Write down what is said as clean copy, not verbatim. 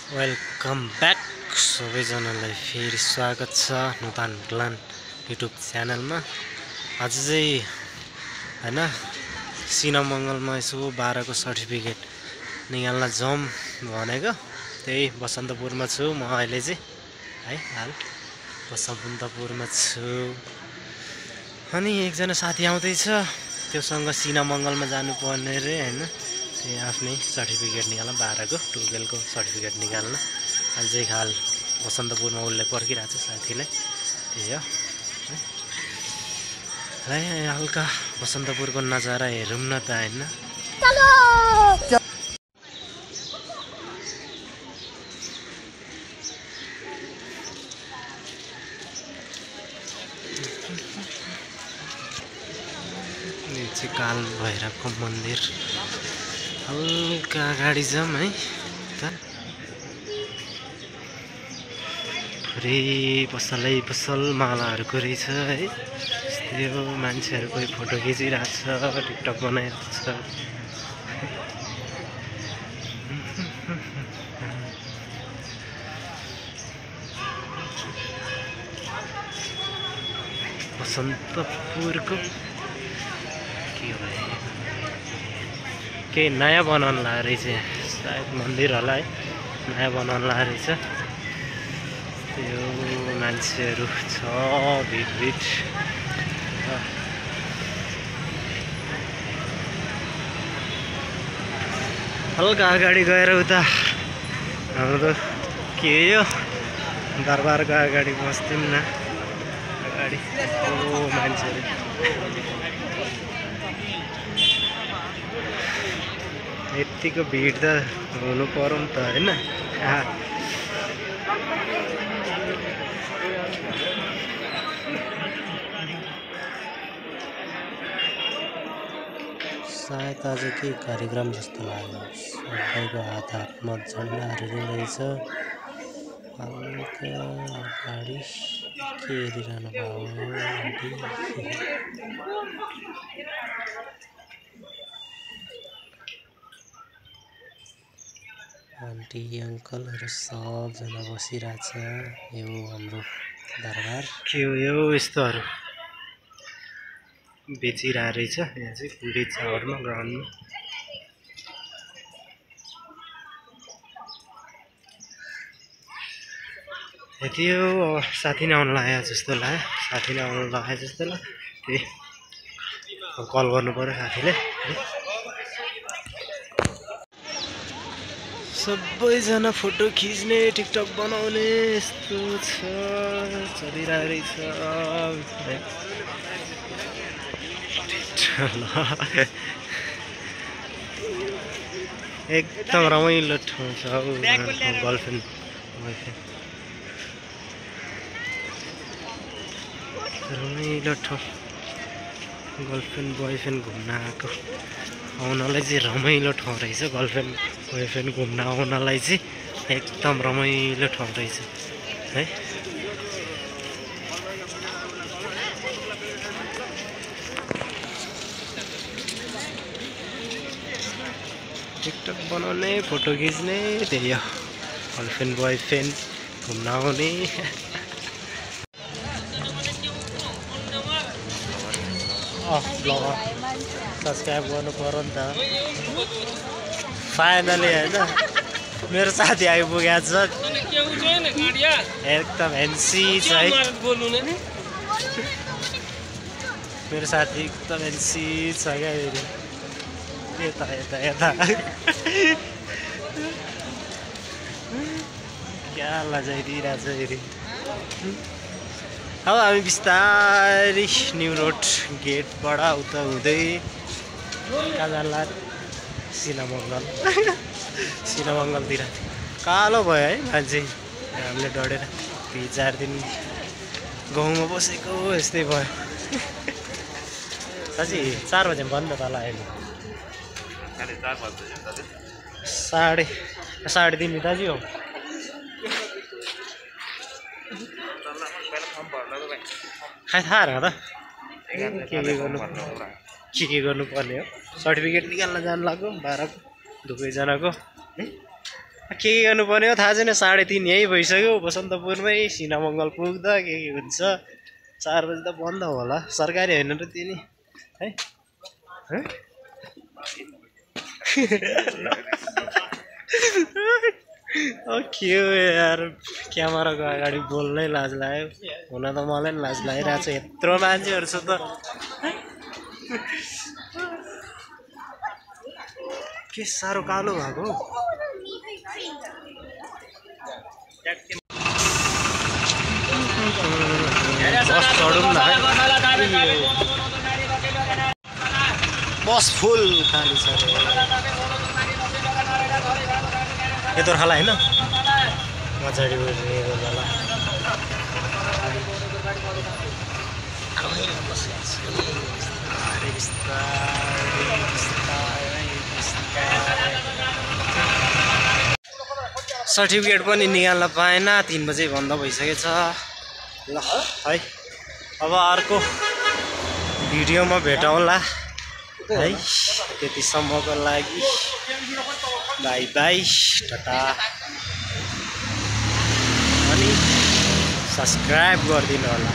Welcome back सबैजनालाई फेरि स्वागत छ नुतान प्लान युट्युब च्यानलमा। आज चाहिँ हैन सिनामङ्गलमा यसो 12 को सर्टिफिकेट निकाल्न जाउँ भनेको। त्यही बसन्तपुरमा छु म अहिले चाहिँ है हाल बसन्तपुरमा छु। अनि एकजना साथी आउँदैछ, त्योसँग सिनामङ्गलमा जानुपर्ने रे हैन। आफ्नै सर्टिफिकेट निकाल्न 12 को 12 को सर्टिफिकेट निकाल्न अझै हाल बसन्तपुरमा उसले पर्खिरहेको छ साथीलाई। त्यही हो है, हल्का बसन्तपुरको नजारा हेरौँ न त हैन। यो चाहिँ काल भैरवको मन्दिर, हल्का अगाडि जाऊँ है त। पुरै पसल मालाहरूको रहेछ है। यस्तै हो, मान्छेहरू कोही फोटो खिचिरहेको छ, टिकटक बनाइरहेको छ। बसन्तपुरको के हो भाइ, केही नयाँ बनाउनु लाग्यो रहेछ, सायद मन्दिर होला है, नयाँ बनाउनु लाग्यो रहेछ। त्यो मान्छेहरू छ भिड। हल्का अगाडि गएर उता हाम्रो के हो दरबारको अगाडि बस्थ्यौँ न। अगाडि मान्छेहरू यतिको भिड त हुनु पर्यो नि त हैन। सायद आज के कार्यक्रम जस्तो लाग्यो। सबैको हातमा झन्डाहरू रहेछ। हल्का अगाडि के हेरिरहनु भयो आन्टी अङ्कलहरू सबजना बसिरहेछ। यो हाम्रो दरबार के हो यो यस्तोहरू बेचिरहेको रहेछ। यहाँ चाहिँ पुरै चाडमा ग्राउन्डमा यति हो। साथी नै आउनु लाग्यो जस्तो लाग्यो, त्यही कल गर्नु पर्यो साथीले। सबैजना फोटो खिच्ने टिकटक बनाउने यस्तो छ, चलिरहेको रहेछ। एकदम रमाइलो ठाउँ छ हौ, गर्लफ्रेन्ड बोयफ्रेन्ड रमाइलो ठाउँ। गर्लफ्रेन्ड बोयफ्रेन्ड घुम्न आएको आउनलाई चाहिँ रमाइलो ठाउँ रहेछ। गर्लफ्रेन्ड बोयफ्रेन्ड घुम्न आउनलाई चाहिँ एकदम रमाइलो ठाउँ रहेछ है। टिकटक बनाउने, फोटो खिच्ने, त्यही हो गर्लफ्रेन्ड बोयफ्रेन्ड घुम्न आउने। ब्लगर सब्सक्राइब गर्नु पर्यो नि त फाइनली हैन। मेरो साथी आइपुगेको छ, एकदम हेन्सी छ है मेरो साथी, एकदम हेन्सी छ क्या। यता क्या लजाइदिइरहेछ फेरि। अब हामी बिस्तारै न्यु रोड गेटबाट उता हुँदै कहाँ जाला सिनामङ्गलतिर। कालो भयो है मान्छे, हामीले डढेर 3-4 दिन गाउँमा बसेको यस्तै भयो। साँच्ची 4 बजे बन्द तल अहिले 3:30 दाजु हो। खाइ थाहा र के गर्नुपर्ने हो। सर्टिफिकेट निकाल्न जानु लाग्यो 12 को दुवैजनाको है। के गर्नुपर्ने हो थाहा छैन। 3:30 यही भइसक्यो बसन्तपुरमै सिनामङ्गल पुग्दा के हुन्छ। 4 बजी त बन्द होला। सरकारी होइन र त्यो नि है। के हो यार, क्यामेराको अगाडि बोल्नै लाज लाग्यो। हुन त मलाई पनि लाज लागिरहेको छ, यत्रो मान्छेहरू छ त। के साह्रो कालो भएको हौ। बस चढौँ न है। बस फुल खाली छ रे। यत्रो खाला होइन मजाडी बस्ने होला। सर्टिफिकेट पनि निकाल्न पाएन। 3 बजे बन्द भइसकेछ। ल है अब अर्को भिडियोमा भेटौँला है। त्यतिसम्मको लागि बाई बाई, टाटा। अनि सब्सक्राइब गरिदिनु होला।